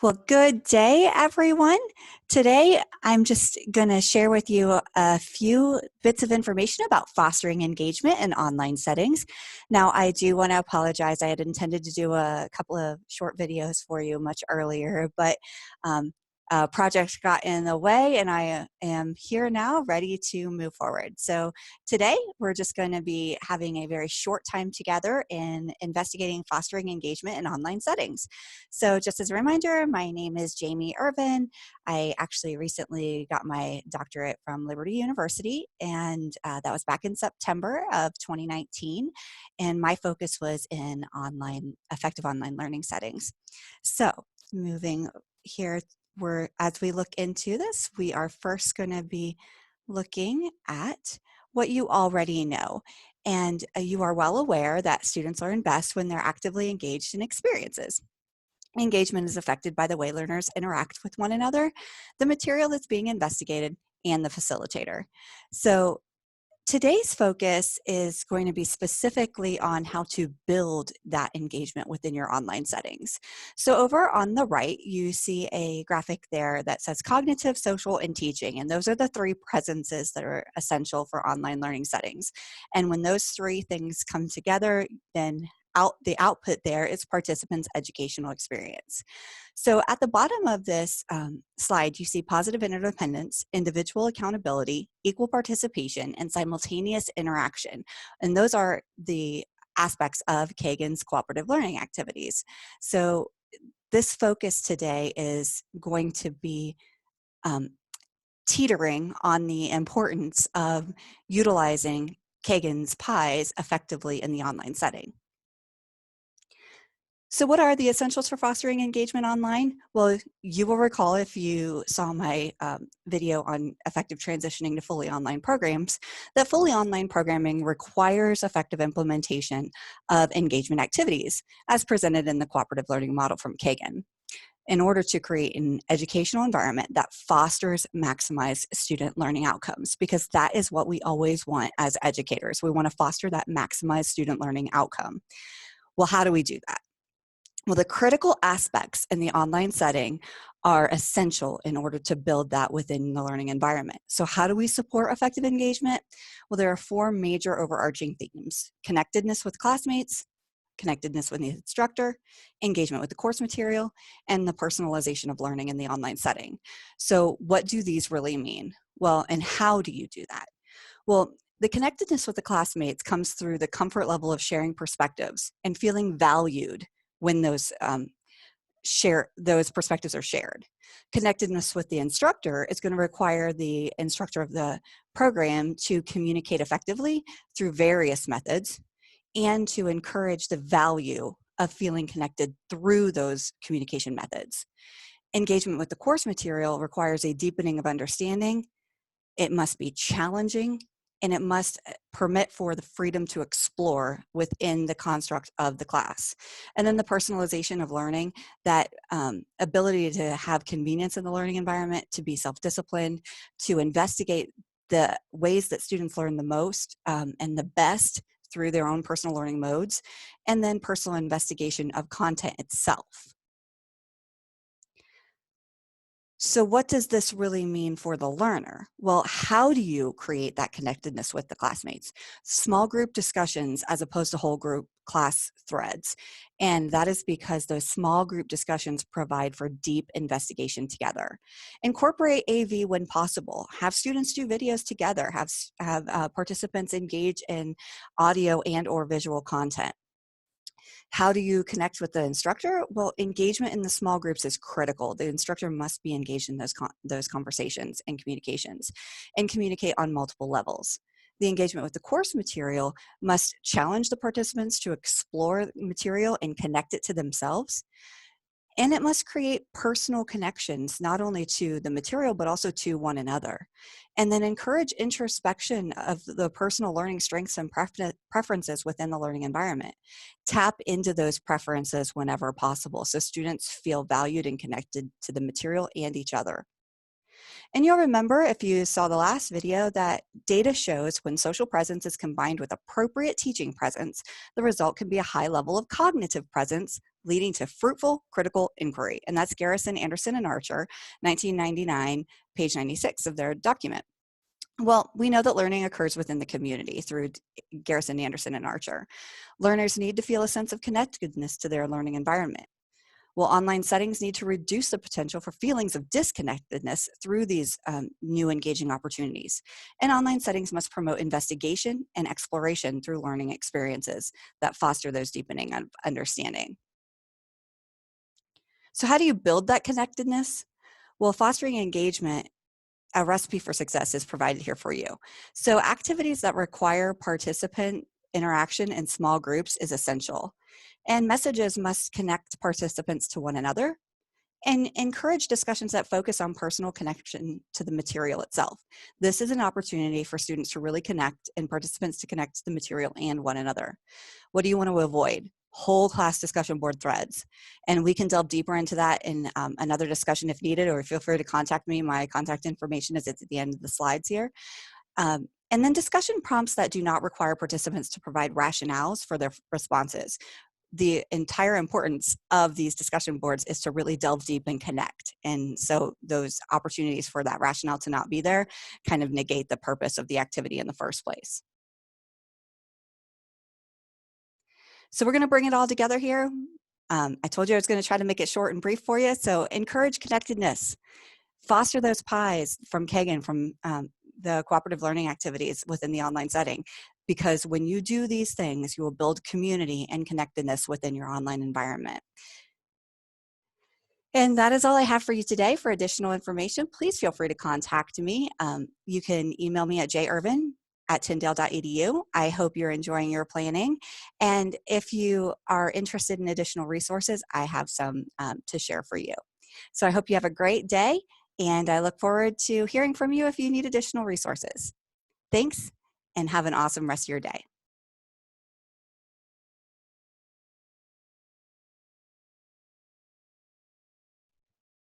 Well, good day, everyone. Today, I'm just going to share with you a few bits of information about fostering engagement in online settings. Now, I do want to apologize. I had intended to do a couple of short videos for you much earlier, but um, a project got in the way, and I am here now ready to move forward. So today, we're just going to be having a very short time together in investigating fostering engagement in online settings. So just as a reminder, my name is Jamie Irvin. I actually recently got my doctorate from Liberty University, and that was back in September of 2019. And my focus was in effective online learning settings. So moving here, as we look into this, we are first going to be looking at what you already know. And you are well aware that students learn best when they're actively engaged in experiences. Engagement is affected by the way learners interact with one another, the material that's being investigated, and the facilitator. So today's focus is going to be specifically on how to build that engagement within your online settings. So over on the right, you see a graphic there that says cognitive, social, and teaching. And those are the three presences that are essential for online learning settings. And when those three things come together, then the output there is participants' educational experience. So at the bottom of this slide, you see positive interdependence, individual accountability, equal participation, and simultaneous interaction. And those are the aspects of Kagan's cooperative learning activities. So this focus today is going to be teetering on the importance of utilizing Kagan's pies effectively in the online setting. So what are the essentials for fostering engagement online? Well, you will recall if you saw my video on effective transitioning to fully online programs, that fully online programming requires effective implementation of engagement activities as presented in the cooperative learning model from Kagan in order to create an educational environment that fosters maximized student learning outcomes, because that is what we always want as educators. We want to foster that maximized student learning outcome. Well, how do we do that? Well, the critical aspects in the online setting are essential in order to build that within the learning environment. So how do we support effective engagement? Well, there are four major overarching themes: connectedness with classmates, connectedness with the instructor, engagement with the course material, and the personalization of learning in the online setting. So what do these really mean? Well, and how do you do that? Well, the connectedness with the classmates comes through the comfort level of sharing perspectives and feeling valued when those perspectives are shared. Connectedness with the instructor is going to require the instructor of the program to communicate effectively through various methods and to encourage the value of feeling connected through those communication methods. Engagement with the course material requires a deepening of understanding. It must be challenging, and it must permit for the freedom to explore within the construct of the class. And then the personalization of learning, that ability to have convenience in the learning environment, to be self-disciplined, to investigate the ways that students learn the most and the best through their own personal learning modes, and then personal investigation of content itself. So what does this really mean for the learner? Well, how do you create that connectedness with the classmates? Small group discussions as opposed to whole group class threads. And that is because those small group discussions provide for deep investigation together. Incorporate AV when possible. Have students do videos together. Have participants engage in audio and or visual content. How do you connect with the instructor? Well, engagement in the small groups is critical. The instructor must be engaged in those conversations and communications, and communicate on multiple levels. The engagement with the course material must challenge the participants to explore material and connect it to themselves. And it must create personal connections, not only to the material, but also to one another. And then encourage introspection of the personal learning strengths and preferences within the learning environment. Tap into those preferences whenever possible so students feel valued and connected to the material and each other. And you'll remember, if you saw the last video, that data shows when social presence is combined with appropriate teaching presence, the result can be a high level of cognitive presence, leading to fruitful critical inquiry. And that's Garrison, Anderson, and Archer, 1999, page 96 of their document. Well, we know that learning occurs within the community through Garrison, Anderson, and Archer. Learners need to feel a sense of connectedness to their learning environment. Well, online settings need to reduce the potential for feelings of disconnectedness through these new engaging opportunities. And online settings must promote investigation and exploration through learning experiences that foster those deepening of understanding. So how do you build that connectedness? Well, fostering engagement, a recipe for success is provided here for you. So activities that require participant interaction in small groups is essential. And messages must connect participants to one another and encourage discussions that focus on personal connection to the material itself. This is an opportunity for students to really connect and participants to connect to the material and one another. What do you want to avoid? Whole class discussion board threads. And we can delve deeper into that in another discussion if needed, or feel free to contact me. My contact information is at the end of the slides here. And then discussion prompts that do not require participants to provide rationales for their responses. The entire importance of these discussion boards is to really delve deep and connect. And so those opportunities for that rationale to not be there kind of negate the purpose of the activity in the first place. So we're going to bring it all together here. I told you I was going to try to make it short and brief for you. So encourage connectedness. Foster those pies from Kagan, from the cooperative learning activities within the online setting. Because when you do these things, you will build community and connectedness within your online environment. And that is all I have for you today. For additional information, please feel free to contact me. You can email me at jirvin@tyndale.edu. I hope you're enjoying your planning. And if you are interested in additional resources, I have some to share for you. So I hope you have a great day, and I look forward to hearing from you if you need additional resources. Thanks, and have an awesome rest of your day.